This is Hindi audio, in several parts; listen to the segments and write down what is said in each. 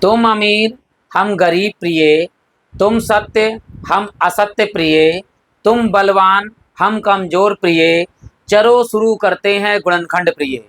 तुम अमीर हम गरीब प्रिय, तुम सत्य हम असत्य प्रिय, तुम बलवान हम कमजोर प्रिय, चलो शुरू करते हैं गुणनखंड प्रिय।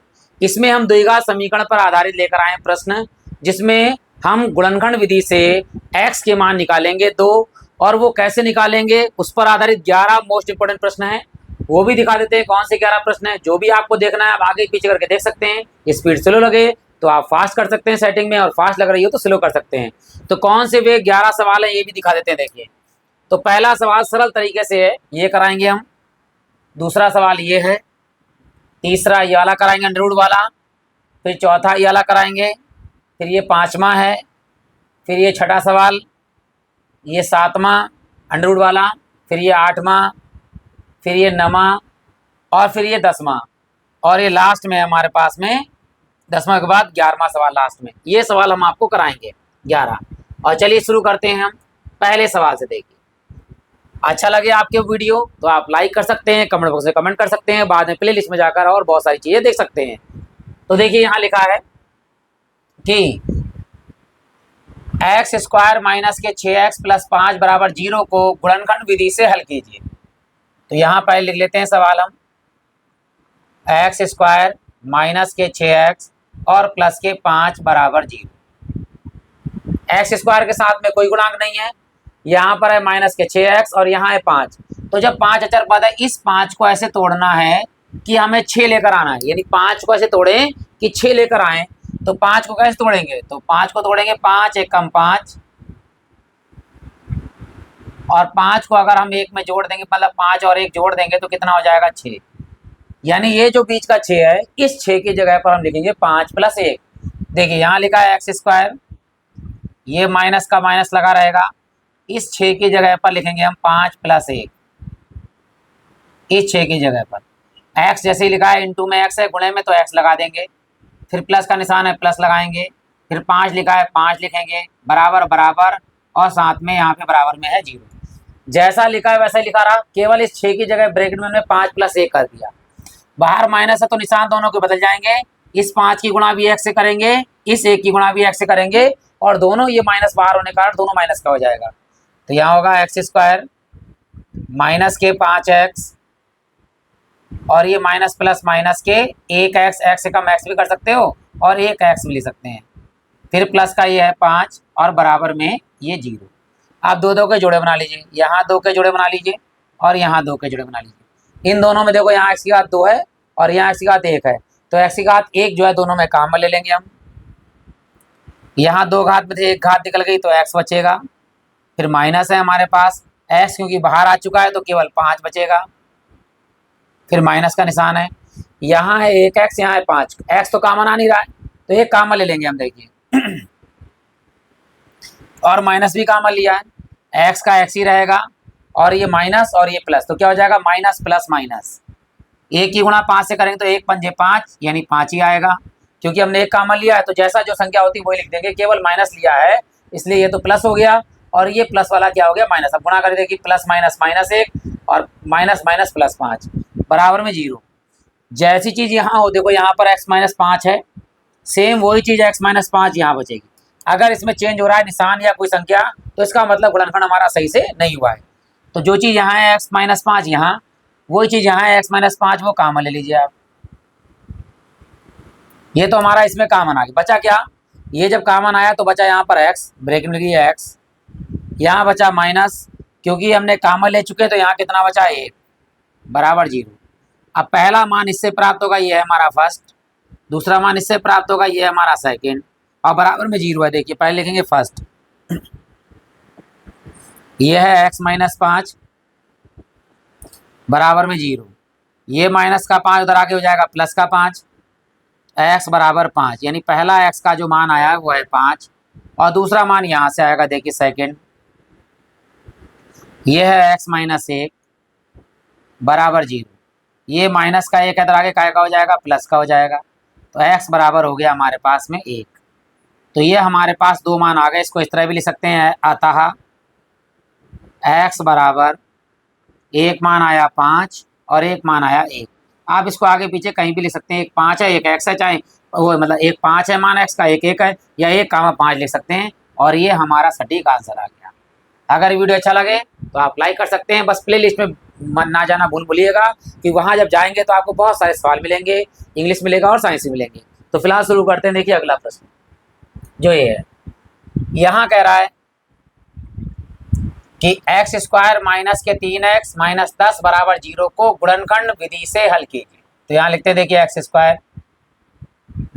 इसमें हम द्विघात समीकरण पर आधारित लेकर आए प्रश्न, जिसमें हम गुणनखंड विधि से x के मान निकालेंगे दो, और वो कैसे निकालेंगे उस पर आधारित 11 मोस्ट इंपोर्टेंट प्रश्न हैं। वो भी दिखा देते हैं कौन से 11 प्रश्न हैं। जो भी आपको देखना है आप आगे पीछे करके देख सकते हैं। स्पीड स्लो लगे तो आप फास्ट कर सकते हैं सेटिंग में, और फास्ट लग रही हो तो स्लो कर सकते हैं। तो कौन से वे 11 सवाल हैं ये भी दिखा देते हैं। देखिए, तो पहला सवाल सरल तरीके से है, ये कराएंगे हम। दूसरा सवाल ये है, तीसरा ये वाला कराएंगे अंडरवुड वाला, फिर चौथा ये वाला कराएंगे, फिर ये पांचवा है, फिर ये छठा सवाल, ये सातवां अंडरवुड वाला, फिर ये आठवां, फिर ये नवां, और फिर ये 10वां, और ये लास्ट में हमारे पास में 10वां के बाद 11वां सवाल लास्ट में। ये सवाल हम आपको कराएंगे 11। और चलिए शुरू करते हैं हम पहले सवाल से। देखिए, अच्छा लगे आपके वीडियो तो आप लाइक कर सकते हैं, कमेंट बॉक्स में कमेंट कर सकते हैं, बाद में प्ले लिस्ट में जाकर और बहुत सारी चीज़ें देख सकते हैं। तो देखिए, यहाँ लिखा है कि एक्स स्क्वायर माइनस के 6x प्लस 5 बराबर 0 को गुणनखंड विधि से हल कीजिए। तो यहाँ पर लिख लेते हैं सवाल हम, एक्स स्क्वायर माइनस के 6x और प्लस के 5 बराबर 0। एक्स स्क्वायर के साथ में कोई गुणांक नहीं है, यहाँ पर है माइनस के 6x और यहाँ है 5। तो जब 5 अचर पद है, इस 5 को ऐसे तोड़ना है कि हमें 6 लेकर आना है, यानी 5 को ऐसे तोड़ें कि 6 लेकर आए। तो 5 को कैसे तोड़ेंगे, तो 5 को तोड़ेंगे 5 एकम 5, और 5 को अगर हम 1 में जोड़ देंगे, मतलब 5 और 1 जोड़ देंगे तो कितना हो जाएगा 6। यानी ये जो बीच का 6 है, इस 6 की जगह पर हम लिखेंगे 5 प्लस 1। देखिए, यहाँ लिखा है एक्स स्क्वायर, ये माइनस का माइनस लगा रहेगा, इस 6 की जगह पर लिखेंगे हम 5 प्लस 1। इस 6 की जगह पर x जैसे ही लिखा है, इंटू में x है, गुणे में तो x लगा देंगे, फिर प्लस का निशान है प्लस लगाएंगे, फिर 5 लिखा है 5 लिखेंगे, बराबर बराबर, और साथ में यहाँ पे बराबर में है 0। जैसा लिखा है वैसा ही लिखा रहा, केवल इस 6 की जगह ब्रैकेट में हमने 5 प्लस 1 कर दिया। बाहर माइनस है तो निशान दोनों के बदल जाएंगे, इस 5 की गुणा भी x से करेंगे, इस 1 की गुणा भी x से करेंगे, और दोनों ये माइनस बाहर होने के कारण दोनों माइनस का हो जाएगा। तो यहाँ होगा एक्स स्क्वायर माइनस के 5x, और ये माइनस प्लस माइनस के 1x, x से कम x भी कर सकते हो और 1x भी ले सकते हैं, फिर प्लस का ये है 5 और बराबर में ये 0। आप दो दो के जोड़े बना लीजिए, यहाँ 2 के जोड़े बना लीजिए और यहाँ 2 के जोड़े बना लीजिए। इन दोनों में देखो, यहाँ x की घात 2 है और यहाँ x की घात 1 है, तो x की घात 1 जो है दोनों में काम में ले लेंगे हम। यहाँ 2 घात में से 1 घात निकल गई तो x बचेगा, फिर माइनस है हमारे पास x, क्योंकि बाहर आ चुका है तो केवल 5 बचेगा, फिर माइनस का निशान है, यहाँ है 1x, यहाँ है 5, x तो कॉमन आ नहीं रहा है तो ये कॉमन ले लेंगे हम। देखिए, और माइनस भी कॉमन लिया है, x का x ही रहेगा, और ये माइनस और ये प्लस, तो क्या हो जाएगा माइनस प्लस माइनस। 1 की गुणा 5 से करेंगे तो 1 पंजे 5, यानी 5 ही आएगा, क्योंकि हमने 1 कॉमन लिया है तो जैसा जो संख्या होती है वही लिख देंगे, केवल माइनस लिया है इसलिए ये तो प्लस हो गया, और ये प्लस वाला क्या हो गया माइनस। अब गुणा कर देखिए, प्लस माइनस माइनस 1 और माइनस माइनस प्लस 5 बराबर में 0। जैसी चीज़ यहाँ हो, देखो यहाँ पर x माइनस 5 है, सेम वही चीज़ x माइनस 5 यहाँ बचेगी। अगर इसमें चेंज हो रहा है निशान या कोई संख्या तो इसका मतलब गुणनखंड हमारा सही से नहीं हुआ है। तो जो चीज़ यहाँ है x माइनस 5, यहाँ वही चीज़ यहाँ है x माइनस 5, वो कॉमन ले लीजिए आप। ये तो हमारा इसमें कॉमन आ गया, बचा क्या, ये जब कॉमन आया तो बचा यहाँ पर x, ब्रैकेट में लिखिए x, यहाँ बचा माइनस, क्योंकि हमने कॉमन ले चुके तो यहाँ कितना बचा 1 बराबर 0। अब पहला मान इससे प्राप्त होगा, ये है हमारा फर्स्ट, दूसरा मान इससे प्राप्त होगा, ये है हमारा सेकंड, और बराबर में 0 है। देखिए, पहले लिखेंगे फर्स्ट, ये है x माइनस 5 बराबर में 0, ये माइनस का 5 उधर आके हो जाएगा प्लस का 5, x बराबर 5, यानी पहला x का जो मान आया है वो है 5, और दूसरा मान यहाँ से आएगा, देखिए सेकंड, ये है x माइनस 1 बराबर 0, ये माइनस का 1 इधर आगे काय का हो जाएगा प्लस का हो जाएगा, तो x बराबर हो गया हमारे पास में 1। तो ये हमारे पास दो मान आ गए, इसको इस तरह भी लिख सकते हैं, अतः x बराबर एक मान आया 5 और एक मान आया 1। आप इसको आगे पीछे कहीं भी लिख सकते हैं, एक 5 है एक x है, चाहे वो मतलब एक 5 है मान एक्स का, एक 1 है, या 1, 5 लिख सकते हैं, और ये हमारा सटीक आंसर आ गया। अगर वीडियो अच्छा लगे तो आप लाइक कर सकते हैं। बस प्ले लिस्ट में ना जाना भूल भूलिएगा कि वहाँ जब जाएंगे तो आपको बहुत सारे सवाल मिलेंगे, इंग्लिश मिलेगा और साइंस मिलेंगे। तो फिलहाल शुरू करते हैं। देखिए अगला प्रश्न जो ये है, यहाँ कह रहा है कि एक्स स्क्वायर माइनस के 3x माइनस 10 बराबर 0 को गुणनखंड विधि से हल कीजिए। तो यहाँ लिखते हैं, देखिए एक्स स्क्वायर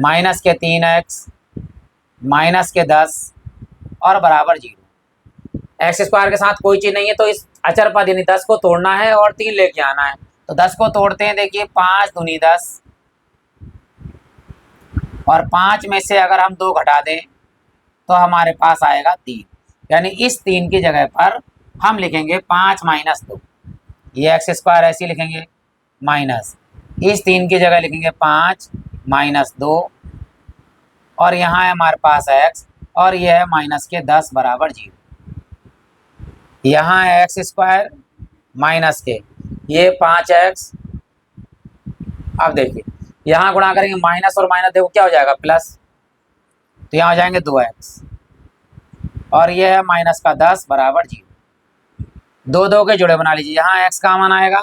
माइनस के 3x माइनस के 10 और बराबर 0। एक्स स्क्वायर के साथ कोई चीज़ नहीं है तो इस अचर पद यानी 10 को तोड़ना है और 3 लेके आना है। तो 10 को तोड़ते हैं। देखिए 5 दूनी 10 और 5 में से अगर हम 2 घटा दें तो हमारे पास आएगा 3, यानी इस 3 की जगह पर हम लिखेंगे 5 माइनस 2। ये एक्स स्क्वायर ऐसे लिखेंगे, माइनस इस 3 की जगह लिखेंगे 5 माइनस 2, और यहाँ है हमारे पास x, और ये है माइनस के 10 बराबर 0। यहाँ है एक्स स्क्वायर माइनस के ये 5x। अब देखिए यहाँ गुणा करेंगे माइनस और माइनस, देखो क्या हो जाएगा प्लस, तो यहाँ हो जाएंगे 2x, और ये है माइनस का 10 बराबर 0। दो दो के जुड़े बना लीजिए, यहाँ x कॉमन आएगा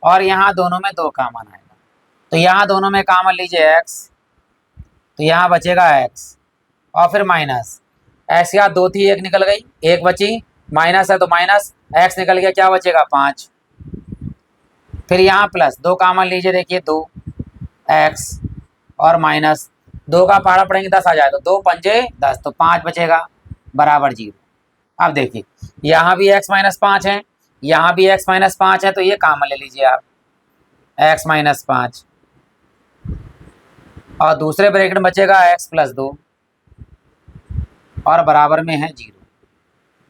और यहाँ दोनों में 2 कॉमन आएगा। तो यहाँ दोनों में कॉमन लीजिए x, तो यहाँ बचेगा x और फिर माइनस x या 2 थी 1 निकल गई, 1 बची, माइनस है तो माइनस x निकल गया, क्या बचेगा 5। फिर यहाँ प्लस 2 कॉमन लीजिए, देखिए 2x और माइनस 2 का पहाड़ा पड़ेंगे 10 आ जाए तो 2 पंजे 10, तो 5 बचेगा बराबर 0। अब देखिए यहाँ भी x माइनस 5 है, यहाँ भी x माइनस 5 है, तो ये कॉमन ले लीजिए आप, x माइनस 5, और दूसरे ब्रैकेट में बचेगा x प्लस 2 और बराबर में है 0।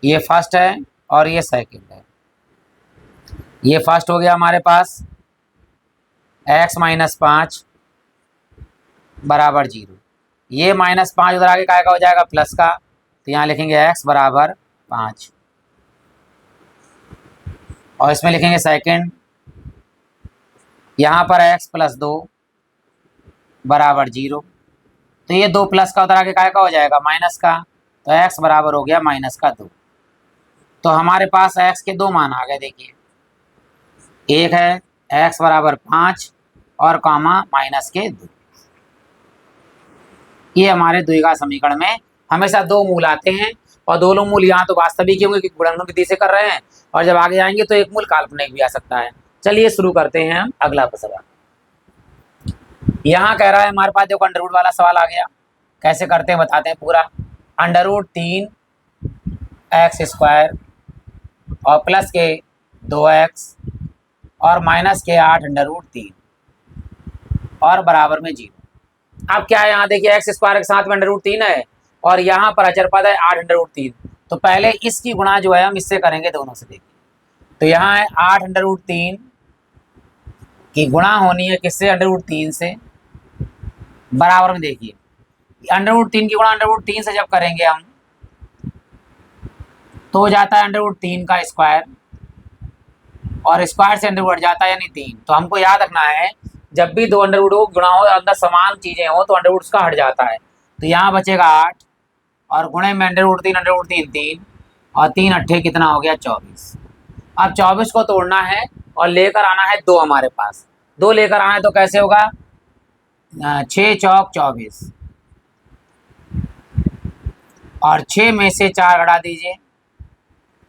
ये फर्स्ट है और ये सेकंड है। ये फर्स्ट हो गया हमारे पास x माइनस 5 बराबर 0। ये माइनस 5 उधर आगे काय का हो जाएगा प्लस का, तो यहाँ लिखेंगे x बराबर 5, और इसमें लिखेंगे सेकंड, यहाँ पर x प्लस 2 बराबर 0। तो ये 2 प्लस का उधर आगे काय का हो जाएगा माइनस का, तो x बराबर हो गया माइनस का 2। तो हमारे पास x के 2 मान आ गए। देखिए एक है x बराबर 5 और कामा माइनस के 2। ये हमारे द्विघात समीकरण में हमेशा 2 मूल आते हैं, और दोनों मूल यहाँ तो वास्तविक होंगे क्योंकि गुणनखंड विधि से कर रहे हैं, और जब आगे आएंगे तो एक मूल काल्पनिक भी आ सकता है। चलिए शुरू करते हैं हम अगला सवाल। यहाँ कह रहा है हमारे पास देखो अंडर रूट वाला सवाल आ गया, कैसे करते हैं बताते हैं पूरा। अंडर रूट 3 एक्स स्क्वायर और प्लस के 2x और माइनस के 8 अंडर रूट 3 और बराबर में 0। अब क्या है, यहाँ देखिए एक्स स्क्वायर के साथ में अंडर रूट 3 है और यहाँ पर अचर पद है 8 अंडर रूट 3। तो पहले इसकी गुणा जो है हम इससे करेंगे दोनों से। देखिए तो यहाँ है 8 अंडर रूट 3 की गुणा होनी है किससे, अंडर रूट 3 से, बराबर में देखिए अंडर रूट 3 की गुणा अंडर रूट 3 से जब करेंगे हम तो हो जाता है अंडर रूट 3 का स्क्वायर, और स्क्वायर से अंडर रूट हट जाता है यानी 3। तो हमको याद रखना है जब भी 2 अंडर रूट को गुणा हो अंदर समान चीजें हो तो अंडर रूट उसका हट जाता है। तो यहाँ बचेगा 8 और गुणे में अंडर रूट 3 3 और 3 अट्ठे कितना हो गया 24। अब 24 को तोड़ना है और लेकर आना है 2 हमारे पास, 2 लेकर आना है तो कैसे होगा 6 चौक 24 और 6 में से 4 घटा दीजिए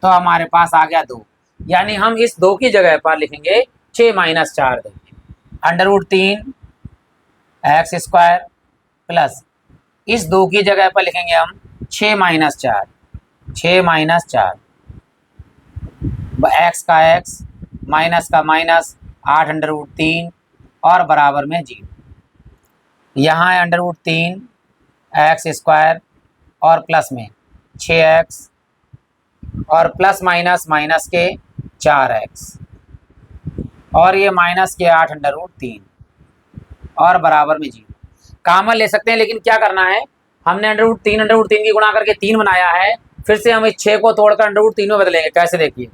तो हमारे पास आ गया 2, यानी हम इस 2 की जगह पर लिखेंगे 6 माइनस 4। देखिए under root 3 x square plus इस 2 की जगह पर लिखेंगे हम 6 माइनस 4, 6 माइनस 4 एक्स का एक्स माइनस का माइनस 8 अंडर रूट 3 और बराबर में 0। यहाँ है अंडर रूट 3 एक्स स्क्वायर और प्लस में 6x और प्लस माइनस माइनस के 4x और ये माइनस के 8 अंडर रूट 3 और बराबर में 0। कॉमन ले सकते हैं लेकिन क्या करना है, हमने अंडर रूट 3 की गुणा करके 3 बनाया है, फिर से हम इस 6 को तोड़कर अंडर रूट 3 में बदलेंगे। कैसे देखिए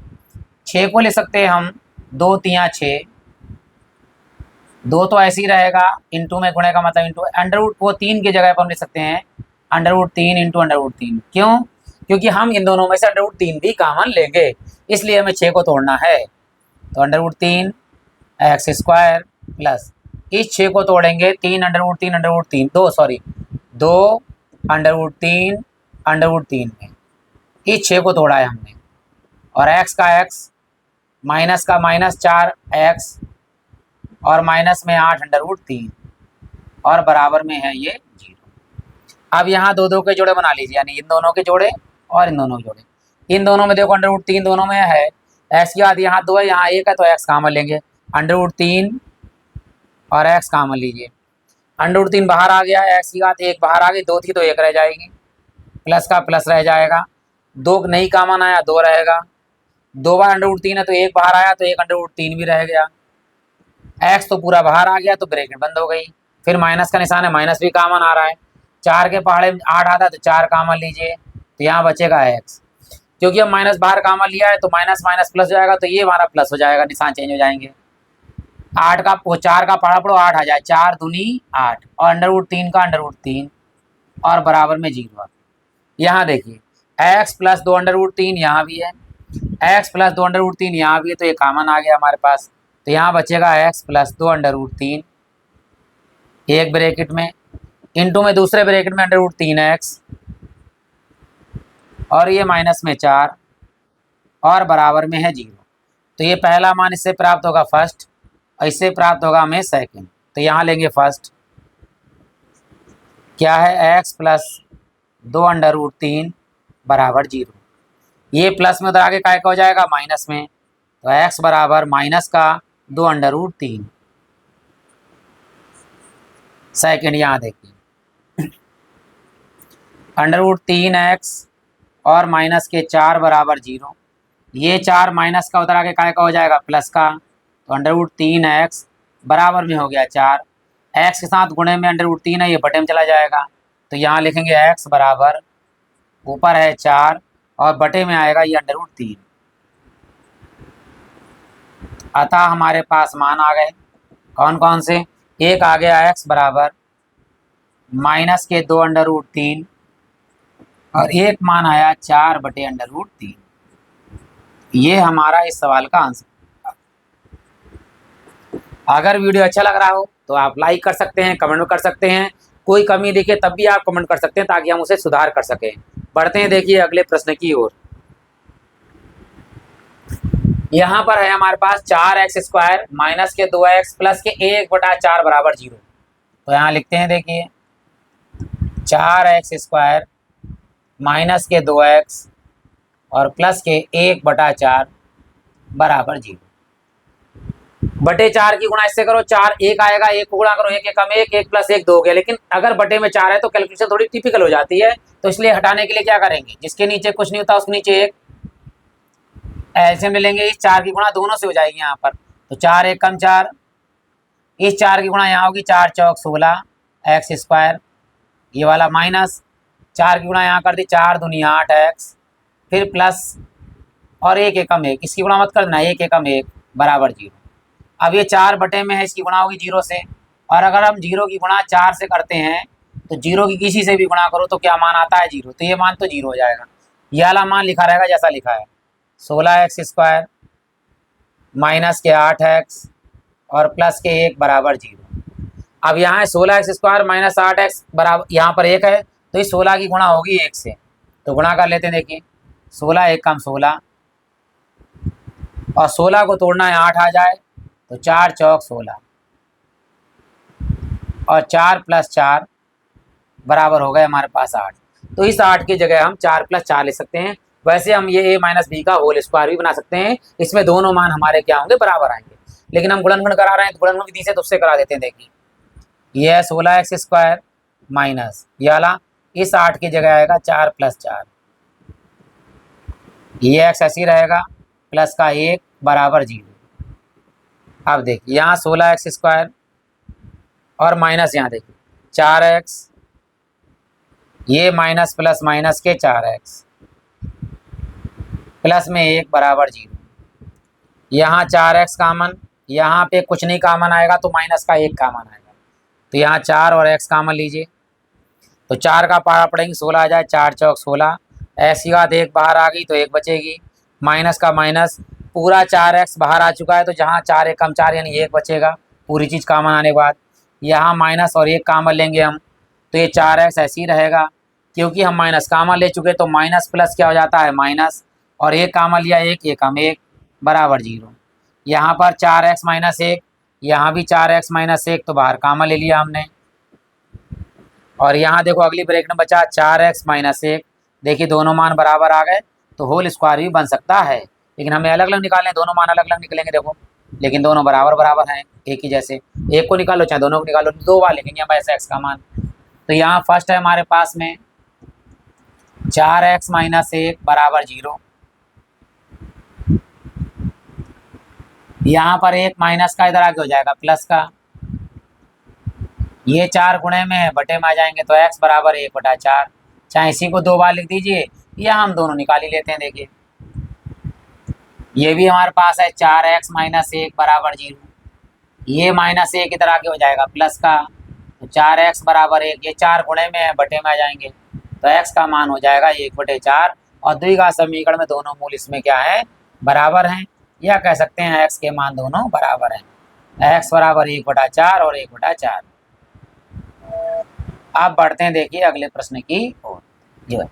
6 को ले सकते हैं हम 2 3 6 दो तो ऐसे ही रहेगा, इंटू में गुणे का मतलब इंटू, अंडर रूट वो 3 की जगह पर हम लिख सकते हैं under root 3 into under root 3। क्यों? क्योंकि हम इन दोनों में से अंडर रूट 3 भी कॉमन लेंगे, इसलिए हमें 6 को तोड़ना है। तो under root 3 x square plus इस 6 को तोड़ेंगे, 3 अंडर रूट 3 अंडर रूट 3 दो, sorry 2 under root 3 under root 3 में इस 6 को तोड़ा है हमने, और एक्स का एक्स माइनस का माइनस 4 एक्स और माइनस में 8 अंडर रूट 3 और बराबर में है ये 0। अब यहाँ दो दो के जोड़े बना लीजिए, यानी इन दोनों के जोड़े और इन दोनों के जोड़े। इन दोनों में देखो अंडर रूट 3 दोनों में है, एक्स की बात यहाँ 2 है यहाँ 1 है, तो एक्स कॉमन लेंगे, अंडर रूट 3 और एक्स कॉमन लीजिए। अंडर रूट 3 बाहर आ गया, एक्स की बात 1 बाहर आ गई, 2 थी तो 1 रह जाएगी, प्लस का प्लस रह जाएगा, 2 नहीं कॉमन आया 2 रहेगा, 2 बार अंडर रूट 3 है तो 1 बाहर आया तो 1 अंडर रूट 3 भी रह गया, एक्स तो पूरा बाहर आ गया तो ब्रैकेट बंद हो गई। फिर माइनस का निशान है, माइनस भी कॉमन आ रहा है, 4 के पहाड़े में 8 आता है तो 4 कॉमन लीजिए, तो यहाँ बचेगा एक्स। क्योंकि अब माइनस बाहर कॉमन लिया है तो माइनस माइनस प्लस हो जाएगा, तो ये हमारा प्लस हो जाएगा, निशान चेंज हो जाएंगे। 8 का वो 4 का पहाड़ा पड़ो 8 आ जाए, 4 दूनी 8 और अंडर रूट 3 का अंडर रूट 3 और बराबर में 0। यहाँ देखिए एक्स प्लस 2 अंडर रूट 3 यहाँ भी है, एक्स प्लस 2 अंडर रूट 3 यहाँ भी है, तो ये कॉमन आ गया हमारे पास, तो यहाँ बचेगा एक्स प्लस 2 अंडर रूट 3 एक ब्रैकेट में, इंटू में दूसरे ब्रैकेट में अंडर रूट 3 एक्स और ये माइनस में 4 और बराबर में है 0। तो ये पहला मान इससे प्राप्त होगा फर्स्ट और इससे प्राप्त होगा हमें सेकंड, तो यहाँ लेंगे फर्स्ट, क्या है एक्स प्लस 2 अंडर रूट 3 बराबर 0। ये प्लस में उधर आगे काय का हो जाएगा माइनस में, तो एक्स बराबर माइनस का 2 अंडर रूट 3 सेकेंड। यहाँ देखिए अंडर रूट 3 एक्स और माइनस के 4 बराबर 0, ये 4 माइनस का उधर आगे काय का हो जाएगा प्लस का, तो अंडर रूट 3 एक्स बराबर में हो गया 4, एक्स के साथ गुणे में अंडर रूट 3 है ये बटे में चला जाएगा, तो यहाँ लिखेंगे एक्स बराबर ऊपर है 4 और बटे में आएगा ये अंडर रूट 3। अतः हमारे पास मान आ गए कौन कौन से, एक आ गया एक्स बराबर माइनस के 2 अंडर रूट 3 और एक मान आया 4 बटे अंडर रूट 3। ये हमारा इस सवाल का आंसर। अगर वीडियो अच्छा लग रहा हो तो आप लाइक कर सकते हैं, कमेंट कर सकते हैं, कोई कमी दिखे तब भी आप कमेंट कर सकते हैं ताकि हम उसे सुधार कर सकें। बढ़ते हैं देखिए अगले प्रश्न की ओर। यहाँ पर है हमारे पास 4x स्क्वायर माइनस के 2x प्लस के 1/4 बराबर 0। तो यहाँ लिखते हैं देखिए 4x स्क्वायर माइनस के 2x और प्लस के 1/4 बराबर 0। बटे 4 की गुणा इससे करो, 4 1 आएगा, 1 को गुणा करो 1 1 कम 1 1 प्लस 1 2 हो गया। लेकिन अगर बटे में 4 है तो कैलकुलेशन थोड़ी टिपिकल हो जाती है, तो इसलिए हटाने के लिए क्या करेंगे, जिसके नीचे कुछ नहीं होता उसके नीचे 1 एलसीएम ले लेंगे, इस 4 की गुणा दोनों से हो जाएगी यहाँ पर, तो 4 1 कम 4, इस 4 की गुणा यहाँ होगी 4 चौक 16 एक्स स्क्वायर, ये वाला माइनस 4 की गुणा यहाँ कर दी 4 दूनी 8 एक्स, फिर प्लस और 1 1 कम 1, इसकी गुणा मत करना 1 1 कम 1 बराबर 0। अब ये 4 बटे में है, इसकी गुणा होगी 0 से, और अगर हम 0 की गुणा 4 से करते हैं तो 0 की किसी से भी गुणा करो तो क्या मान आता है 0, तो ये मान तो 0 हो जाएगा। ये वाला मान लिखा रहेगा जैसा लिखा है 16 एक्स स्क्वायर माइनस के 8 एक्स और प्लस के 1 बराबर 0। अब यहाँ है 16 एक्स स्क्वायर माइनस 8 एक्स बराबर, यहाँ पर 1 है तो इस 16 की गुणा होगी 1 से, तो गुणा कर लेते हैं। देखिए 16 1 कम 16 और 16 को तोड़ना है 8 आ जाए तो 4 चौक 16 और 4 प्लस 4 बराबर हो गए हमारे पास 8। तो इस 8 की जगह हम 4 प्लस 4 ले सकते हैं। वैसे हम ये a माइनस बी का होल स्क्वायर भी बना सकते हैं, इसमें दोनों मान हमारे क्या होंगे बराबर आएंगे, लेकिन हम गुणनखंड करा रहे हैं तो गुणनखंड विधि से तो उससे करा देते हैं। देखिए ये है 16 एक्स स्क्वायर माइनस ये वाला, इस 8 की जगह आएगा 4 प्लस 4, ये एक्स ऐसी रहेगा प्लस का 1 बराबर 0। अब देखिए यहाँ 16 एक्स स्क्वायर और माइनस यहाँ देखिए 4 एक्स, ये माइनस प्लस माइनस के 4 एक्स प्लस में 1 बराबर 0, यहाँ 4 एक्स कामन यहाँ पे कुछ नहीं कामन आएगा तो माइनस का 1 कामन आएगा, तो यहाँ 4 और x कामन लीजिए, तो 4 का पारा पड़ेंगे 16 आ जाए, 4 चौक 16, x की घात 1 बाहर आ गई तो 1 बचेगी, माइनस का माइनस, पूरा 4x बाहर आ चुका है तो जहाँ 4 1 कम 4 यानी 1 बचेगा पूरी चीज़ कामन आने के बाद। यहाँ माइनस और 1 कामन लेंगे हम तो ये 4x ऐसे ही रहेगा, क्योंकि हम माइनस कामन ले चुके तो माइनस प्लस क्या हो जाता है माइनस, और 1 कामन लिया 1 1 कम 1 बराबर 0। यहाँ पर 4x माइनस 1, यहाँ भी 4x माइनस 1 तो बाहर कामन ले लिया हमने, और यहाँ देखो अगली ब्रेक में बचा 4x माइनस 1, देखिए दोनों मान बराबर आ गए तो होल स्क्वायर भी बन सकता है, लेकिन हमें अलग अलग निकालने, दोनों मान अलग अलग निकलेंगे देखो, लेकिन दोनों बराबर बराबर हैं एक ही जैसे, एक को निकालो चाहे दोनों को निकालो, 2 बार लिखेंगे हम ऐसे x का मान। तो यहाँ फर्स्ट है हमारे पास में 4x माइनस 1 बराबर 0, यहाँ पर एक माइनस का इधर आगे हो जाएगा प्लस का, ये 4 गुणे में है बटे में आ जाएंगे तो x बराबर 1/4, चाहे इसी को 2 बार लिख दीजिए या हम दोनों निकाल ही लेते हैं। देखिए ये भी हमारे पास है 4x माइनस 1 बराबर 0, ये माइनस 1 इधर आगे हो जाएगा प्लस का, तो 4x बराबर 1, ये 4 गुणे में है बटे में आ जाएंगे तो x का मान हो जाएगा 1/4, और द्विघात समीकरण में दोनों मूल इसमें क्या है बराबर हैं, या कह सकते हैं x के मान दोनों बराबर हैं, x बराबर 1/4 और 1/4। आप बढ़ते हैं देखिए अगले प्रश्न की ओर।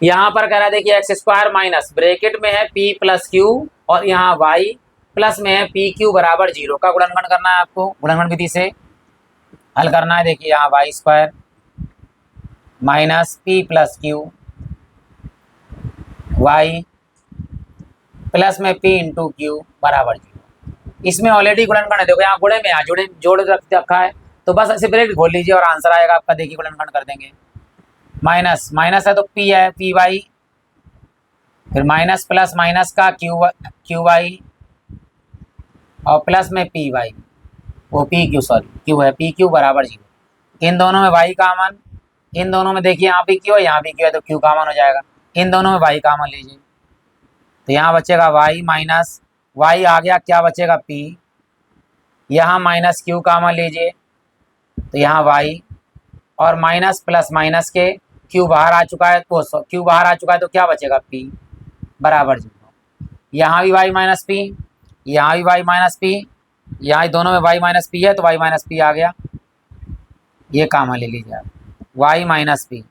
यहाँ पर कह रहा है देखिए एक्स स्क्वायर माइनस ब्रैकेट में है p प्लस क्यू और यहाँ y प्लस में है पी क्यू बराबर 0 का गुणनखंड करना है आपको, गुणनखंड विधि से हल करना है। देखिए यहाँ y square minus p plus q y plus में पी इंटू क्यू बराबर 0, इसमें ऑलरेडी गुणनखंड है, देखो यहाँ गुणे में जुड़े जोड़ रखा है तो बस ऐसे ब्रैकेट खोल लीजिए और आंसर आएगा आपका, देखिए गुणनखंड कर देंगे, माइनस माइनस है तो पी है पी वाई, फिर माइनस प्लस माइनस का क्यू वाई और प्लस में पी वाई, वो पी क्यू सॉरी क्यू है पी क्यू बराबर 0, इन दोनों में वाई कामन, इन दोनों में देखिए यहाँ भी क्यू है यहाँ भी क्यू है तो क्यू कामन हो जाएगा, इन दोनों में वाई कामन लीजिए तो यहाँ बचेगा वाई माइनस वाई आ गया, क्या बचेगा पी, यहाँ माइनस क्यू कामन लीजिए तो यहाँ वाई, और माइनस प्लस माइनस के क्यू बाहर आ चुका है तो क्यू बाहर आ चुका है तो क्या बचेगा पी बराबर 0, यहाँ भी वाई माइनस पी, यहाँ भी वाई माइनस पी, यहाँ दोनों में वाई माइनस पी है तो वाई माइनस पी आ गया, ये कामन ले लीजिए आप वाई माइनस पी,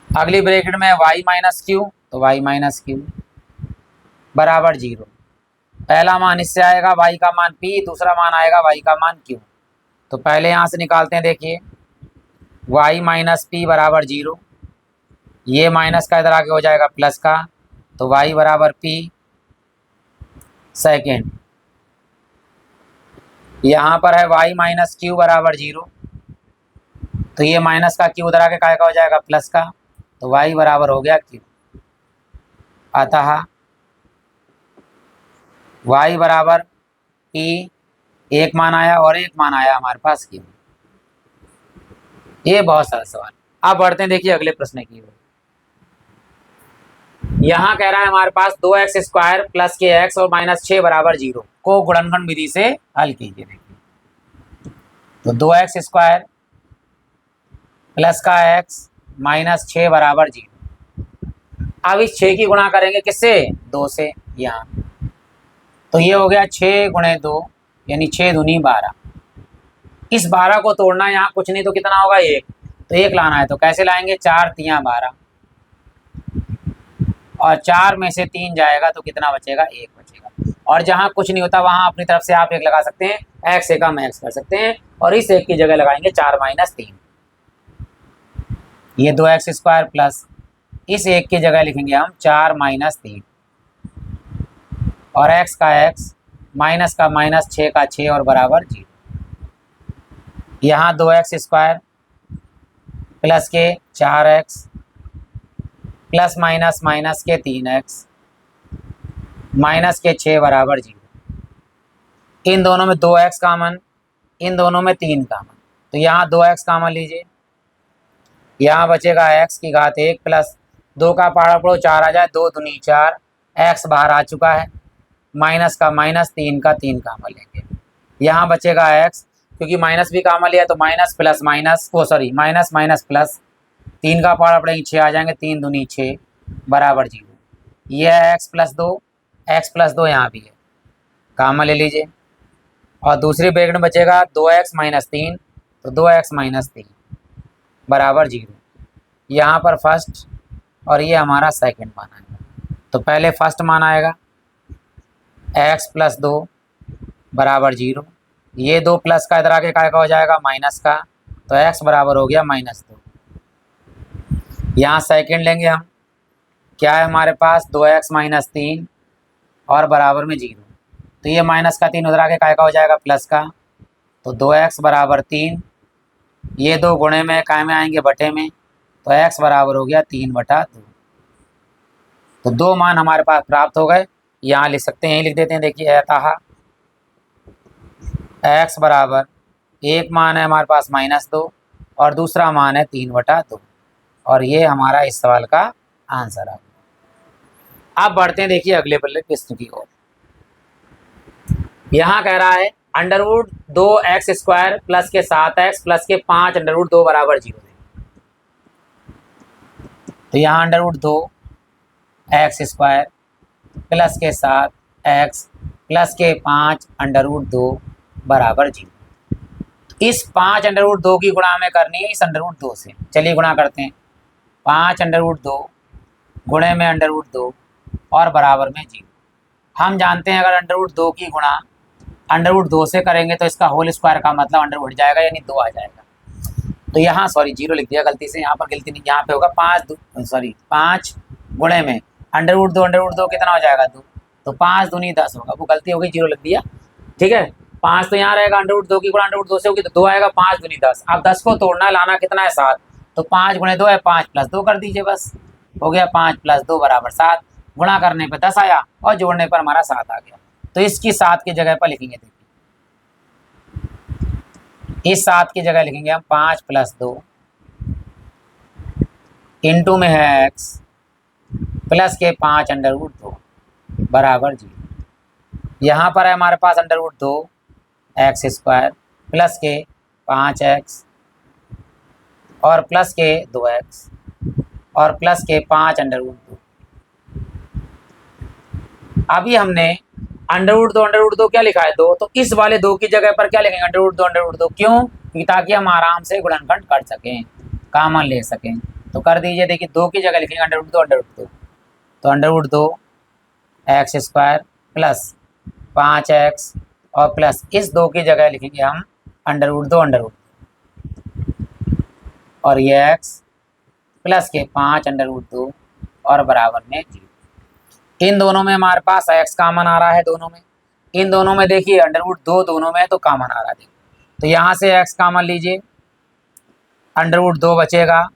अगली ब्रैकेट में वाई माइनस क्यू तो वाई माइनस क्यू बराबर 0, पहला मान इससे आएगा वाई का मान पी, दूसरा मान आएगा वाई का मान क्यू, तो पहले यहाँ से निकालते हैं। देखिए वाई माइनस पी बराबर 0, ये माइनस का इधर आगे हो जाएगा प्लस का तो वाई बराबर पी, सेकेंड यहाँ पर है वाई माइनस क्यू बराबर 0, तो ये माइनस का क्यू उधर आके का हो जाएगा प्लस का तो y बराबर हो गया क्यू, अतः y बराबर p, एक मान आया और एक मान आया हमारे पास क्यू। ये बहुत सारा सवाल। अब बढ़ते हैं देखिए अगले प्रश्न की ओर। यहाँ कह रहा है हमारे पास 2x स्क्वायर प्लस के एक्स और माइनस 6 बराबर 0 को गुणनखंड विधि से हल कीजिए। देखिए तो 2x स्क्वायर प्लस का x माइनस 6 बराबर 0, अब इस 6 की गुणा करेंगे किससे 2 से, यहाँ तो ये हो गया 6 गुणे 2 यानी 6 दूनी 12, इस 12 को तोड़ना यहाँ कुछ नहीं तो कितना होगा 1, तो 1 लाना है तो कैसे लाएंगे 4 तियाँ 12 और 4 में से 3 जाएगा तो कितना बचेगा 1 बचेगा, और जहाँ कुछ नहीं होता वहाँ अपनी तरफ से आप 1 लगा सकते हैं, x से कम x कर सकते हैं और इस 1 की जगह लगाएंगे 4 माइनस 3, ये 2x स्क्वायर प्लस इस 1 की जगह लिखेंगे हम 4 माइनस 3 और x का x माइनस का माइनस 6 का 6 और बराबर 0, यहाँ 2x स्क्वायर प्लस के 4x प्लस माइनस माइनस के 3x माइनस के 6 बराबर 0, इन दोनों में 2x कामन, इन दोनों में 3 कामन, तो यहाँ 2x कामन लीजिए, यहाँ बचेगा x की घात 1 प्लस 2 का पारा पड़ो 4 आ जाए 2 दूनी 4, x बाहर आ चुका है माइनस का माइनस, 3 का 3 कामा लेंगे। यहाँ बचेगा x, क्योंकि माइनस भी कामा लिया तो माइनस प्लस माइनस, ओ सॉरी माइनस माइनस प्लस, 3 का पावर पड़ेंगे 6 आ जाएंगे, 3 दूनी 6 बराबर 0। ये है x प्लस 2, x प्लस 2 यहाँ भी है, कामा ले लीजिए। और दूसरी ब्रैकेट में बचेगा 2x माइनस 3, तो 2x माइनस 3 बराबर 0। यहाँ पर फर्स्ट और ये हमारा सेकंड मान आएगा। तो पहले फर्स्ट मान आएगा x प्लस 2 बराबर 0, ये 2 प्लस का इधर आके काय का हो जाएगा माइनस का, तो x बराबर हो गया माइनस 2। यहाँ सेकंड लेंगे हम, क्या है हमारे पास 2x माइनस 3 और बराबर में 0, तो ये माइनस का 3 उधर आके काय का हो जाएगा प्लस का, तो 2x बराबर 3, ये 2 गुणे में काय में आएंगे बटे में, तो x बराबर हो गया 3/2। तो 2 मान हमारे पास प्राप्त हो गए। यहाँ लिख सकते हैं, यहीं लिख देते हैं, देखिए अतः x बराबर एक मान है हमारे पास -2 और दूसरा मान है 3/2, और ये हमारा इस सवाल का आंसर है। अब बढ़ते हैं देखिए अगले बल्ले प्रश्न की ओर। यहाँ कह रहा है √2x² प्लस के 7x प्लस के 5 √2 बराबर 0। तो यहाँ √2x² प्लस के 7x प्लस के 5 √2 बराबर 0। इस 5 √2 की गुणा हमें करनी है इस √2 से। चलिए गुणा करते हैं, 5 √2 गुणे में √2 और बराबर में 0। हम जानते हैं अगर √2 की गुणा √2 से करेंगे तो इसका होल स्क्वायर का मतलब अंडर उठ जाएगा, यानी 2 आ जाएगा। तो यहाँ सॉरी 0 लिख दिया गलती से, यहाँ पर गलती नहीं, यहाँ पे होगा 5 गुणे में √2 कितना हो जाएगा 2, तो 5 दूनी 10 होगा, वो गलती हो गई 0 लिख दिया। ठीक है, 5 तो यहाँ रहेगा, √2 की गुणा √2 से होगी तो 2 आएगा, 5 दूनी 10। अब 10 को तोड़ना लाना कितना है 7, तो 5 गुणे 2 है 5 प्लस 2 कर दीजिए, बस हो गया 5 प्लस 2 बराबर 7। गुणा करने पर 10 आया और जोड़ने पर हमारा 7 आ गया, तो इसकी 7 की जगह पर लिखेंगे, देखिए इस 7 की जगह लिखेंगे हम 5 प्लस 2 इंटू में है x प्लस के 5 √2 बराबर 0। यहाँ पर है हमारे पास √2x² प्लस के 5x और प्लस के 2x और प्लस के 5 √2। अभी हमने √2 क्या लिखा है 2, तो इस वाले 2 की जगह पर क्या लिखेंगे √2 क्यों, ताकि हम आराम से गुणनखंड कर सकें, कॉमन ले सकें। तो कर दीजिए, देखिए 2 की जगह लिखेंगे √2 तो √2x² प्लस 5x और प्लस इस 2 की जगह लिखेंगे हम √2 और ये x प्लस के 5 √2 और बराबर में 0। इन दोनों में हमारे पास x कॉमन आ रहा है, दोनों में, इन दोनों में देखिए √2 दोनों में तो कॉमन आ रहा है, तो यहाँ से x कॉमन लीजिए, √2 बचेगा,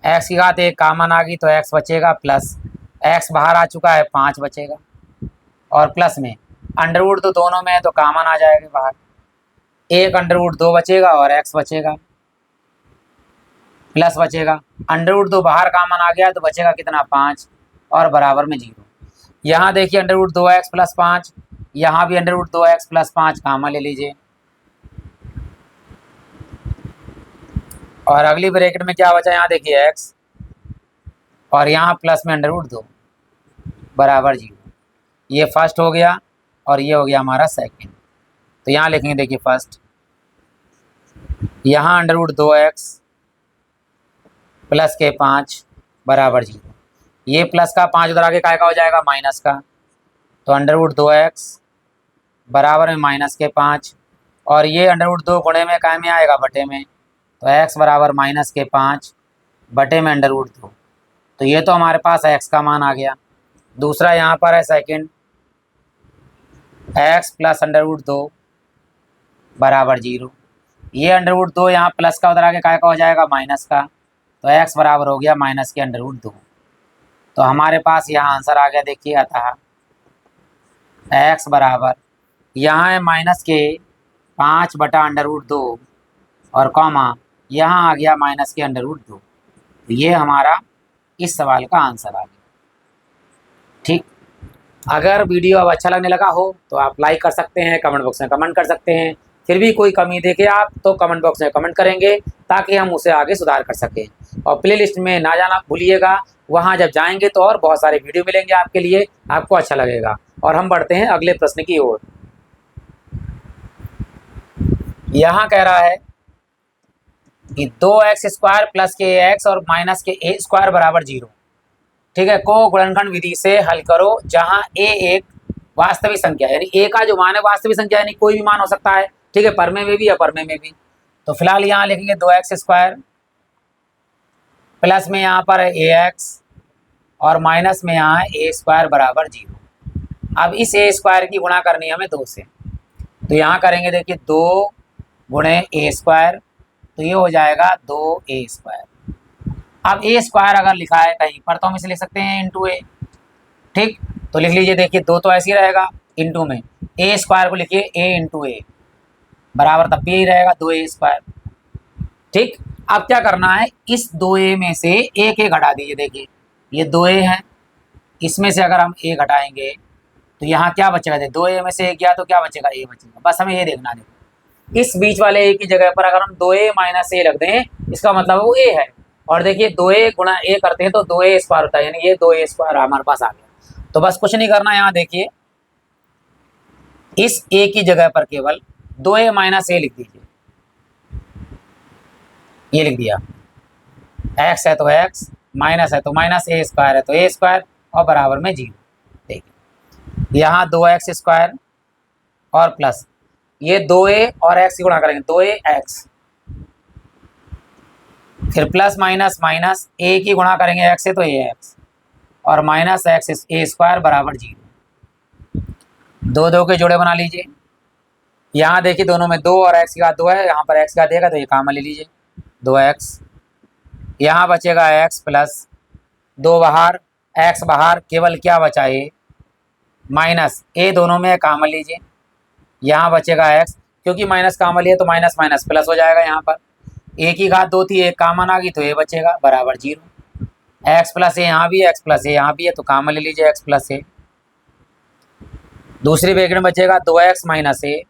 x की घात 1 कॉमन आ गई तो x बचेगा, प्लस x बाहर आ चुका है 5 बचेगा, और प्लस में √2 दोनों में है तो कॉमन आ जाएगा बाहर, एक √2 बचेगा और x बचेगा, प्लस बचेगा, √2 बाहर कॉमन आ गया तो बचेगा कितना 5 और बराबर में 0। यहाँ देखिए √2x प्लस 5, यहाँ भी √2x प्लस 5 कॉमन ले लीजिए, और अगली ब्रैकेट में क्या बचा, यहाँ देखिए x और यहाँ प्लस में √2 बराबर 0। ये फर्स्ट हो गया और ये हो गया हमारा सेकंड। तो यहाँ लिखेंगे, देखिए फर्स्ट, यहाँ √2x प्लस के 5 बराबर 0, ये प्लस का 5 उधर आगे काय का हो जाएगा माइनस का, तो √2x बराबर में माइनस के 5 और ये √2 गुणे में काय में आएगा बटे में, तो x बराबर माइनस के 5 बटे में √2। तो ये तो हमारे पास x का मान आ गया। दूसरा यहाँ पर है सेकंड, x प्लस √2 बराबर 0, ये √2 यहाँ प्लस का उधर आगे काय का हो जाएगा माइनस का, तो x बराबर हो गया माइनस के √2। तो हमारे पास यहाँ आंसर आ गया, देखिए अतः x बराबर यहाँ है माइनस के 5 बटा √2 और कॉमा यहाँ आ गया माइनस के √2। तो ये हमारा इस सवाल का आंसर आ गया। ठीक। अगर वीडियो अब अच्छा लगने लगा हो तो आप लाइक कर सकते हैं, कमेंट बॉक्स में कमेंट कर सकते हैं। फिर भी कोई कमी देखे आप तो कमेंट बॉक्स में कमेंट करेंगे ताकि हम उसे आगे सुधार कर सकें। और प्लेलिस्ट में ना जाना भूलिएगा, वहाँ जब जाएंगे तो और बहुत सारे वीडियो मिलेंगे आपके लिए, आपको अच्छा लगेगा। और हम बढ़ते हैं अगले प्रश्न की ओर। यहाँ कह रहा है कि 2x² प्लस के एक्स और माइनस के ए स्क्वायर बराबर 0। ठीक है, को गुणनखंड विधि से हल करो जहां ए एक वास्तविक संख्या, यानी ए का जो मान है वास्तविक संख्या, यानी कोई भी मान हो सकता है। ठीक है, परमे में भी अपरमे में भी। तो फिलहाल यहाँ लिखेंगे 2x² प्लस में यहाँ पर ए एक्स और माइनस में यहाँ ए स्क्वायर बराबर 0। अब इस ए स्क्वायर की गुणा करनी है हमें 2 से, तो यहाँ करेंगे देखिए 2 गुणे ए स्क्वायर, तो ये हो जाएगा 2a²। अब ए स्क्वायर अगर लिखा है कहीं पर तो हम इसे लिख सकते हैं इंटू ए। ठीक, तो लिख लीजिए, देखिए 2 तो ऐसे ही रहेगा, इंटू में ए स्क्वायर को लिखिए ए इंटू ए बराबर, तब भी यही रहेगा 2a²। ठीक, अब क्या करना है, इस 2a में से एक ए घटा दीजिए। देखिए ये 2a है, इसमें से अगर हम ए घटाएंगे तो यहाँ क्या बचेगा, 2a में से एक गया तो क्या बचेगा, ए बचेगा। बस हमें ये देखना है, इस बीच वाले ए की जगह पर अगर हम 2a माइनस ए रख दें, इसका मतलब वो ए है। और देखिए 2a गुणा ए करते हैं तो 2a² होता है, यानी ये 2a² हमारे पास आ गया। तो बस कुछ नहीं करना, यहाँ देखिए इस ए की जगह पर केवल 2a माइनस ए लिख दीजिए। ये लिख दिया, एक्स है तो एक्स, माइनस है तो माइनस, a² है तो a² और बराबर में 0। देखिए यहाँ 2x² और प्लस ये 2a और x की गुणा करेंगे 2ax, फिर प्लस माइनस माइनस a की गुणा करेंगे x से तो ax और माइनस x a² बराबर 0। 2 के जोड़े बना लीजिए। यहाँ देखिए दोनों में 2 और x का 2 है, यहाँ पर x का देगा तो ये कॉमन ले लीजिए 2x। यहाँ बचेगा x प्लस 2 बाहर, x बाहर, केवल क्या बचा ये माइनस, a दोनों में कॉमन लीजिए। यहाँ बचेगा x, क्योंकि माइनस कॉमन लिया तो माइनस माइनस प्लस हो जाएगा। यहाँ पर a की घात 2 थी, एक कॉमन आ गई तो ये बचेगा बराबर 0। x प्लस ए यहाँ भी है, x प्लस ए यहाँ भी है, तो कॉमन ले लीजिए x प्लस ए। दूसरी ब्रैकेट में बचेगा 2x माइनस ए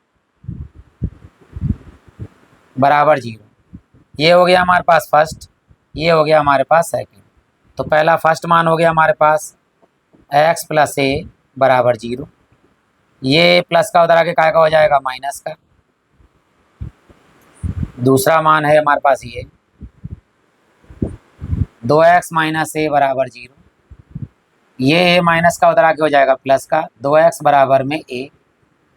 बराबर 0। ये हो गया हमारे पास फर्स्ट, ये हो गया हमारे पास सेकंड। तो पहला फर्स्ट मान हो गया हमारे पास x प्लस ए बराबर 0। ये प्लस का उधर आके काय का हो जाएगा माइनस का। दूसरा मान है हमारे पास ये 2x माइनस ए बराबर 0। ये माइनस का उधर आके हो जाएगा प्लस का, 2x बराबर में a,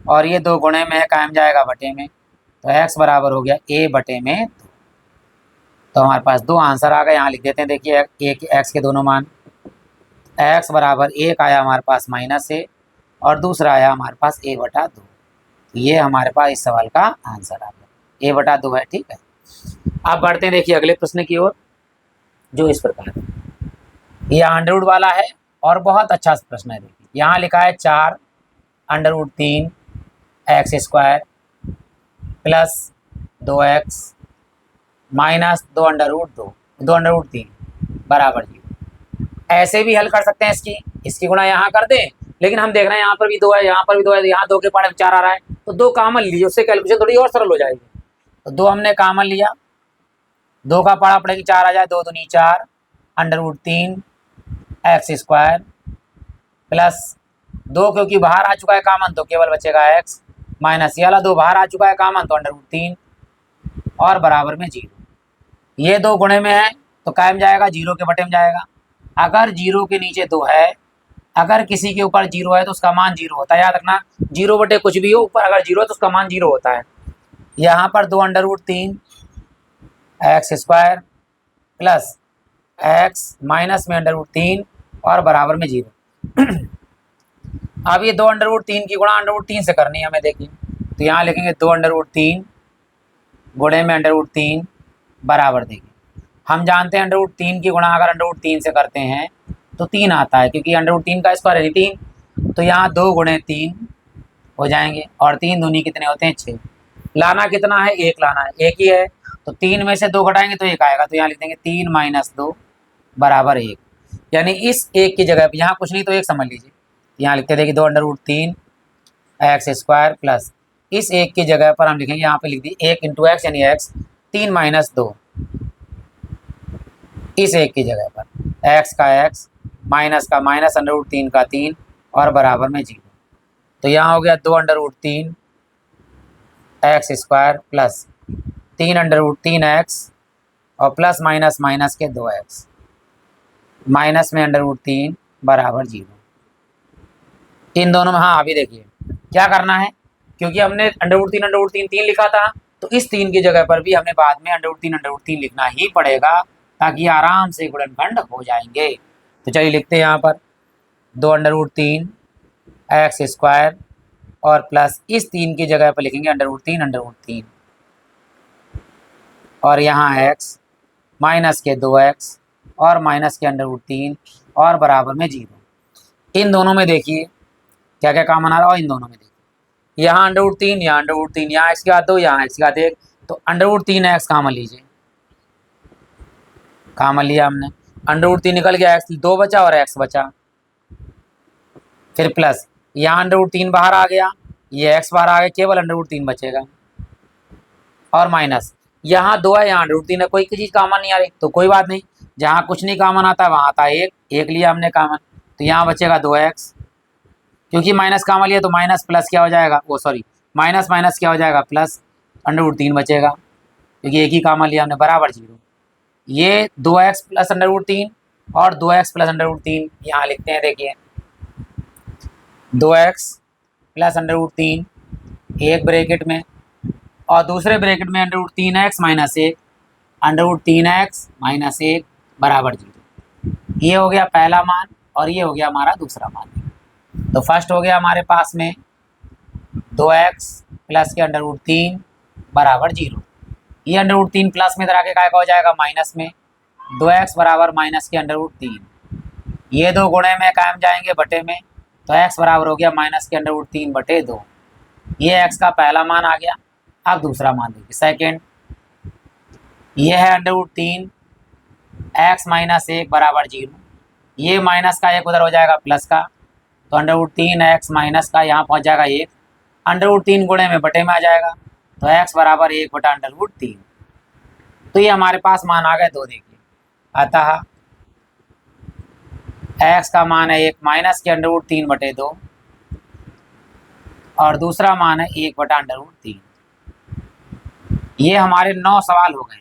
और ये 2 गुणे में है, कायम जाएगा बटे में, तो x बराबर हो गया a बटे में 2। तो हमारे पास 2 आंसर आ गए, यहाँ लिख देते हैं। देखिए एक x के दोनों मान, x बराबर 1 आया हमारे पास माइनस a और दूसरा आया हमारे पास a बटा 2। ये हमारे पास इस सवाल का आंसर आ गया, a बटा 2 है। ठीक है, अब बढ़ते हैं देखिए अगले प्रश्न की ओर, जो इस प्रकार है। यह अंडरवुड वाला है और बहुत अच्छा प्रश्न है। देखिए यहाँ लिखा है 4√3 x² प्लस 2x माइनस 2√3 बराबर 0। ऐसे भी हल कर सकते हैं, इसकी गुणा यहाँ कर दें, लेकिन हम देख रहे हैं यहाँ पर भी 2 है, यहाँ पर भी 2 है, यहाँ 2 के पहाड़े में 4 आ रहा है, तो 2 कॉमन लीजिए, उससे कैलकुलेशन थोड़ी और सरल हो जाएगी। तो 2 हमने कॉमन लिया, 2 का पहाड़ा पड़ेगी 4 आ जाए, 2 दूनी 4 √3 x² प्लस 2 क्योंकि बाहर आ चुका है कॉमन तो केवल बचेगा x, माइनस ये वाला 2 बाहर आ चुका है कॉमन तो √3 और बराबर में 0। ये 2 गुणे में है तो कायम जाएगा, 0 के बटे में जाएगा। अगर 0 के नीचे 2 है, अगर किसी के ऊपर 0 है तो उसका मान 0 होता है। याद रखना, 0 बटे कुछ भी हो, ऊपर अगर 0 है तो उसका मान 0 होता है। यहाँ पर 2√3 x² प्लस x माइनस में √3 और बराबर में 0। अब ये 2√3 की गुणा √3 से करनी है हमें। देखिए तो यहाँ लिखेंगे 2√3 गुणे में √3 बराबर, देखिए हम जानते हैं √3 की गुणा अगर √3 से करते हैं तो 3 आता है, क्योंकि √3 का स्क्वायर है 3। तो यहाँ 2 गुणे 3 हो जाएंगे और 3 दूनी कितने होते हैं 6। लाना कितना है, 1 लाना है, 1 ही है, तो 3 में से 2 घटाएंगे तो 1 आएगा। तो यहाँ लिख देंगे 3 माइनस 2 बराबर 1, यानी इस 1 की जगह पर यहाँ कुछ नहीं तो 1 समझ लीजिए। यहाँ लिखते देखिए 2√3 एक्स स्क्वायर प्लस इस एक की जगह पर हम लिखेंगे, यहाँ पे लिख दी 1 इंटू एक्स यानी एक्स, 3 माइनस 2 इस एक की जगह पर एक्स का एक्स माइनस का माइनस √3 का 3 और बराबर में 0। तो यहाँ हो गया 2√3 एक्स स्क्वायर प्लस 3√3 एक्स और प्लस माइनस माइनस के 2x माइनस में √3 बराबर 0। इन दोनों में हाँ अभी देखिए क्या करना है, क्योंकि हमने √3 3 लिखा था, तो इस 3 की जगह पर भी हमें बाद में √3 लिखना ही पड़ेगा ताकि आराम से गुणनखंड हो जाएंगे। तो चलिए लिखते हैं यहाँ पर 2√3 एक्स स्क्वायर और प्लस इस 3 की जगह पर लिखेंगे √3 और यहाँ x माइनस के 2x और माइनस के √3 और बराबर में 0। इन दोनों में देखिए क्या क्या कॉमन आ रहा है, और इन दोनों में देखिए यहाँ √3 यहाँ √3 यहाँ x की घात 2 यहाँ x की घात 1, तो √3x कॉमन लीजिए, कॉमन लिया हमने, √3 निकल गया, x 2 बचा और x बचा, फिर प्लस यहाँ √3 बाहर आ गया, ये x बाहर आ गया, केवल √3 बचेगा और माइनस यहाँ 2 है यहाँ √3 है, कोई चीज़ कॉमन नहीं आ रही तो कोई बात नहीं, जहाँ कुछ नहीं कॉमन आता वहाँ आता है एक लिया हमने कॉमन, तो यहाँ बचेगा 2x, क्योंकि माइनस कॉमन लिया तो माइनस प्लस क्या हो जाएगा, वो सॉरी माइनस माइनस क्या हो जाएगा प्लस, √3 बचेगा क्योंकि एक ही कॉमन लिया हमने, बराबर 0। ये 2x प्लस √3 और 2x प्लस √3 यहाँ लिखते हैं, देखिए 2x प्लस √3 एक ब्रैकेट में और दूसरे ब्रैकेट में √3x माइनस 1 √3x माइनस 1 बराबर 0। ये हो गया पहला मान और ये हो गया हमारा दूसरा मान। तो फर्स्ट हो गया हमारे पास में 2x प्लस के √3 बराबर 0। ये √3 प्लस में इधर आके क्या हो जाएगा माइनस में, 2x बराबर माइनस के √3, ये दो गुणे में कायम जाएंगे बटे में, तो x बराबर हो गया माइनस के √3 बटे 2। ये x का पहला मान आ गया। अब दूसरा मान देखिए सेकेंड, ये है √3 x माइनस 1 बराबर 0, ये माइनस का एक उधर हो जाएगा प्लस का, तो √3 x माइनस का यहाँ पहुँच जाएगा 1, √3 गुणे में बटे में आ जाएगा, तो x बराबर 1 बटा √3। तो ये हमारे पास मान आ गए 2 देखिए, अतः x का मान है 1 माइनस के √3 बटे 2 और दूसरा मान है 1 बटा √3। ये हमारे 9 सवाल हो गए।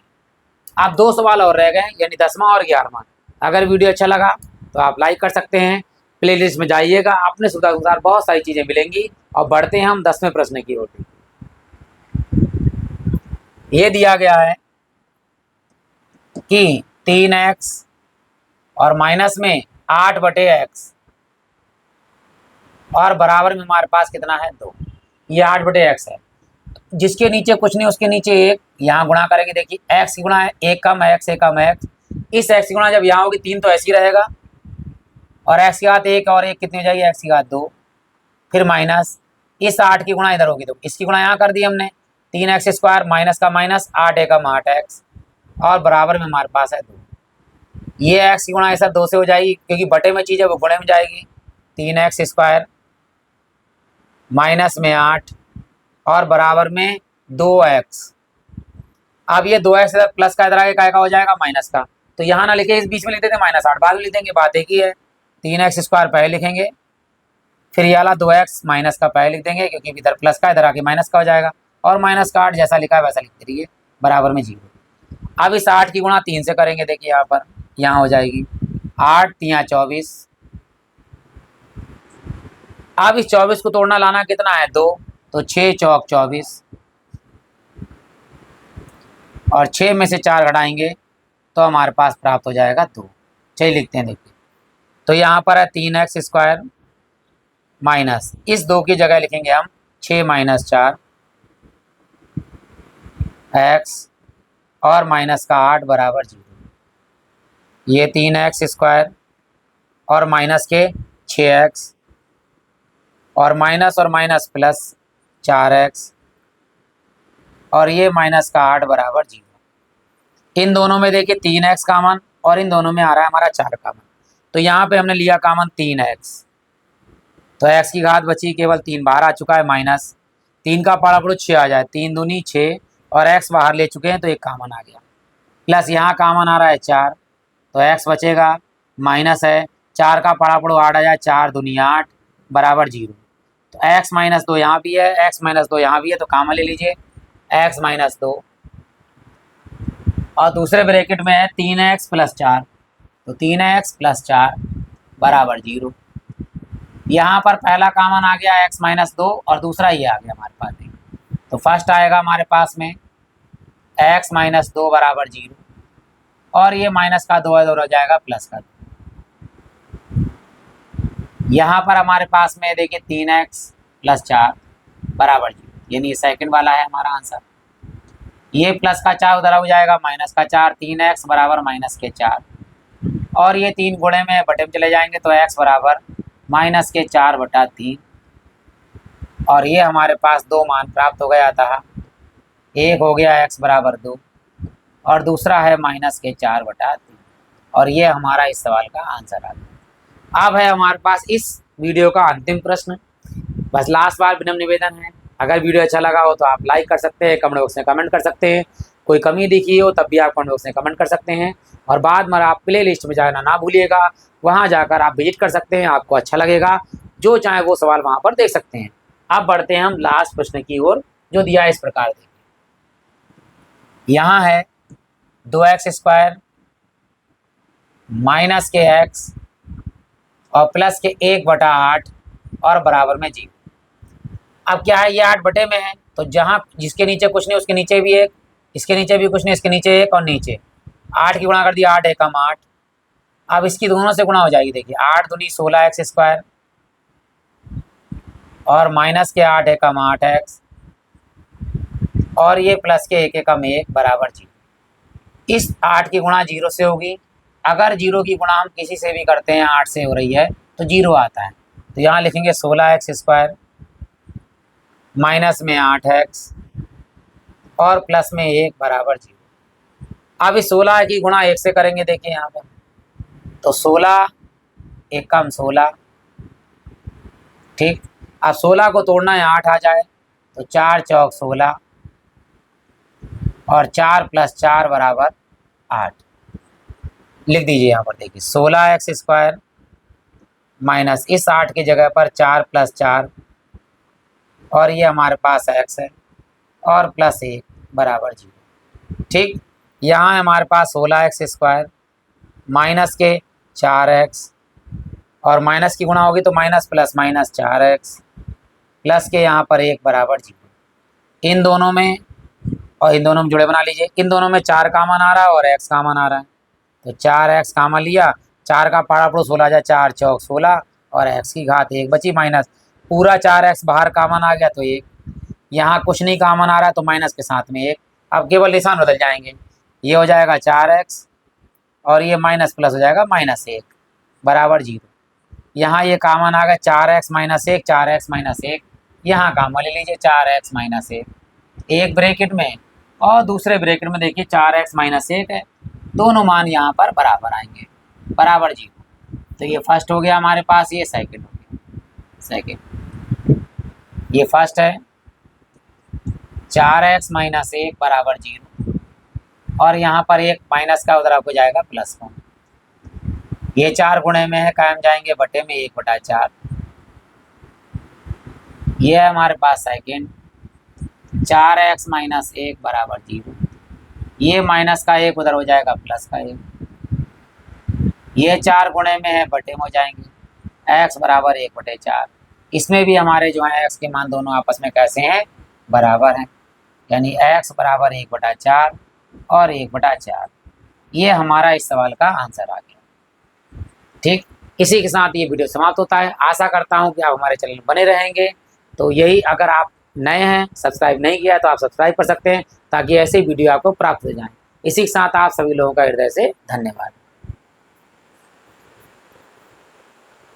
अब 2 सवाल और रह गए यानी 10वां और 11वां। अगर वीडियो अच्छा लगा तो आप लाइक कर सकते हैं, प्लेलिस्ट में जाइएगा, अपने सुविधा के अनुसार बहुत सारी चीज़ें मिलेंगी। और बढ़ते हैं हम 10वें प्रश्न की ओर। ये दिया गया है कि 3x और माइनस में 8 बटे x और बराबर में हमारे पास कितना है 2। ये 8 बटे x है, जिसके नीचे कुछ नहीं उसके नीचे 1, यहाँ गुणा करेंगे देखिए x की गुणा है 1 कम x 1 कम x, इस x की गुणा जब यहाँ होगी 3 तो ऐसे ही रहेगा और x की घात 1 और 1 कितनी हो जाएगी x की घात 2, फिर माइनस इस 8 की गुणा इधर होगी तो इसकी गुणा यहाँ कर दी हमने 3x स्क्वायर माइनस का माइनस 8 एकम 8x और बराबर में हमारे पास है 2। ये x की गुणा ऐसा 2 से हो जाएगी क्योंकि बटे में चीज़ है वो गुणे में जाएगी, 3x स्क्वायर माइनस में 8 और बराबर में 2x। अब ये 2x प्लस का इधर आगे का हो जाएगा माइनस का, तो यहाँ ना लिखे इस बीच में लिख देते -8, बाद में लिख देंगे, बात एक ही है। 3x स्क्वायर पहले लिखेंगे, फिर ये वाला 2x माइनस का पहले लिख देंगे क्योंकि इधर प्लस का इधर आके माइनस का हो जाएगा और माइनस का 8 जैसा लिखा है वैसा लिखते रहिए, बराबर में 0। अब इस 8 की गुणा 3 से करेंगे, देखिए यहाँ पर यहाँ हो जाएगी 8 3 24। अब इस 24 को तोड़ना लाना कितना है 2, तो 6 चौक 24 और 6 में से 4 घटाएंगे तो हमारे पास प्राप्त हो जाएगा 2। चलिए लिखते हैं देखिए, तो यहाँ पर है 3x स्क्वायर माइनस इस 2 की जगह लिखेंगे हम 6 माइनस 4 x और माइनस का 8 बराबर 0। ये 3x स्क्वायर और माइनस के 6x और माइनस प्लस 4x और ये माइनस का 8 बराबर 0। इन दोनों में देखिए 3x कॉमन और इन दोनों में आ रहा है हमारा 4 कॉमन, तो यहाँ पे हमने लिया कॉमन 3x तो x की घात बची केवल 3, बाहर आ चुका है माइनस 3 का पारा पड़ो 6 आ जाए, 3 दूनी 6 और x बाहर ले चुके हैं तो एक कामन आ गया, प्लस यहाँ कामन आ रहा है 4 तो x बचेगा, माइनस है 4 का पारा पड़ो 8 आ जाए, 4 दूनी 8 बराबर 0। तो x माइनस 2 यहाँ भी है, x माइनस 2 यहाँ भी है, तो कामन ले लीजिए x माइनस 2 और दूसरे ब्रैकेट में है 3x प्लस 4, तो 3x प्लस 4 बराबर 0। यहाँ पर पहला कामन आ गया x माइनस 2 और दूसरा ये आ गया हमारे पास। तो फर्स्ट आएगा हमारे पास में x माइनस 2 बराबर 0 और ये माइनस का 2 हो जाएगा प्लस का 2। यहाँ पर हमारे पास में देखिए 3x प्लस 4 बराबर 0, यानी सेकंड वाला है हमारा आंसर। ये प्लस का 4 उधर हो जाएगा, माइनस का 4, 3x बराबर माइनस के 4 और ये 3 गुणे में बटे में चले जाएंगे तो x बराबर माइनस के 4 बटा 3 और ये हमारे पास 2 मान प्राप्त हो गया था। एक हो गया x बराबर 2 और दूसरा है माइनस के 4 बटा 3 और ये हमारा इस सवाल का आंसर आ गया। अब है हमारे पास इस वीडियो का अंतिम प्रश्न। बस लास्ट बार विनम्र निवेदन है, अगर वीडियो अच्छा लगा हो तो आप लाइक कर सकते हैं, कमेंट बॉक्स में कमेंट कर सकते हैं, कोई कमी दिखी हो तब भी आप कमेंट बॉक्स में कमेंट कर सकते हैं और बाद में आप प्ले लिस्ट में जाना ना भूलिएगा, वहाँ जाकर आप विजिट कर सकते हैं, आपको अच्छा लगेगा, जो चाहे वो सवाल वहाँ पर देख सकते हैं। अब बढ़ते हैं हम लास्ट प्रश्न की ओर, जो दिया है इस प्रकार देखिए। यहाँ है 2x² माइनस के x और प्लस के 1/8 और बराबर में 0। अब क्या है, ये 8 बटे में है तो जहाँ जिसके नीचे कुछ नहीं उसके नीचे भी 1, इसके नीचे भी कुछ नहीं इसके नीचे 1 और नीचे 8 की गुणा कर दिया, 8 एकम 8। अब इसकी दोनों से गुणा हो जाएगी, देखिए 8 दूनी 16x² और माइनस के 8 एकम 8x और ये प्लस के 1 एकम 1 बराबर 0। इस 8 की गुणा 0 से होगी, अगर 0 की गुणा हम किसी से भी करते हैं 8 से हो रही है तो 0 आता है, तो यहाँ लिखेंगे 16x² माइनस में 8x और प्लस में 1 बराबर 0। अब इस 16 की गुणा 1 से करेंगे, देखिए यहाँ पर तो 16 एकम 16, ठीक। अब 16 को तोड़ना है 8 आ जाए तो 4 चौक 16 और 4 प्लस 4 बराबर 8। लिख दीजिए यहाँ पर देखिए 16x² माइनस इस 8 की जगह पर 4 प्लस 4 और ये हमारे पास x है और प्लस 1 बराबर 0, ठीक। यहाँ हमारे पास 16x² माइनस के 4x और माइनस की गुणा होगी तो minus plus minus 4x plus के यहाँ पर 1 बराबर 0। इन दोनों में और इन दोनों में जुड़े बना लीजिए, इन दोनों में 4 कामन आ रहा है और x कामन आ रहा है, तो 4x कामन लिया, 4 का पारा पड़ो 16 जाए, 4 चौक 16 और x की घात 1 बची, माइनस पूरा 4x बाहर कामन आ गया तो 1, यहाँ कुछ नहीं कामन आ रहा है तो माइनस के साथ में 1। अब केवल निशान बदल जाएंगे, ये हो जाएगा 4x और ये माइनस प्लस हो जाएगा -1 बराबर 0। यहाँ ये कामन आ गया 4x माइनस 1, 4x माइनस 1, यहाँ कामन ले लीजिए 4x माइनस 1 एक ब्रैकेट में और दूसरे ब्रैकेट में देखिए 4x माइनस 1 है, दोनों मान यहाँ पर बराबर आएंगे बराबर 0। तो ये फर्स्ट हो गया हमारे पास, ये सेकंड हो गया, सेकंड ये फर्स्ट है 4x माइनस 1 बराबर 0 और यहाँ पर एक माइनस का उधर आपको जाएगा प्लस 1, ये 4 गुणे में है, कायम जाएंगे बटे में 1/4। ये है हमारे पास सेकंड 4x माइनस 1 बराबर 0, ये माइनस का 1 उधर हो जाएगा प्लस का 1, ये 4 गुणे में है बटे में हो जाएंगे, x बराबर 1/4। इसमें भी हमारे जो है x के मान दोनों आपस में कैसे हैं, बराबर हैं, यानी x बराबर 1/4 और 1/4। ये हमारा इस सवाल का आंसर आ गया, ठीक। इसी के साथ ये वीडियो समाप्त होता है। आशा करता हूँ कि आप हमारे चैनल में बने रहेंगे। तो यही, अगर आप नए हैं, सब्सक्राइब नहीं किया तो आप सब्सक्राइब कर सकते हैं ताकि ऐसे वीडियो आपको प्राप्त हो जाएं। इसी के साथ आप सभी लोगों का हृदय से धन्यवाद।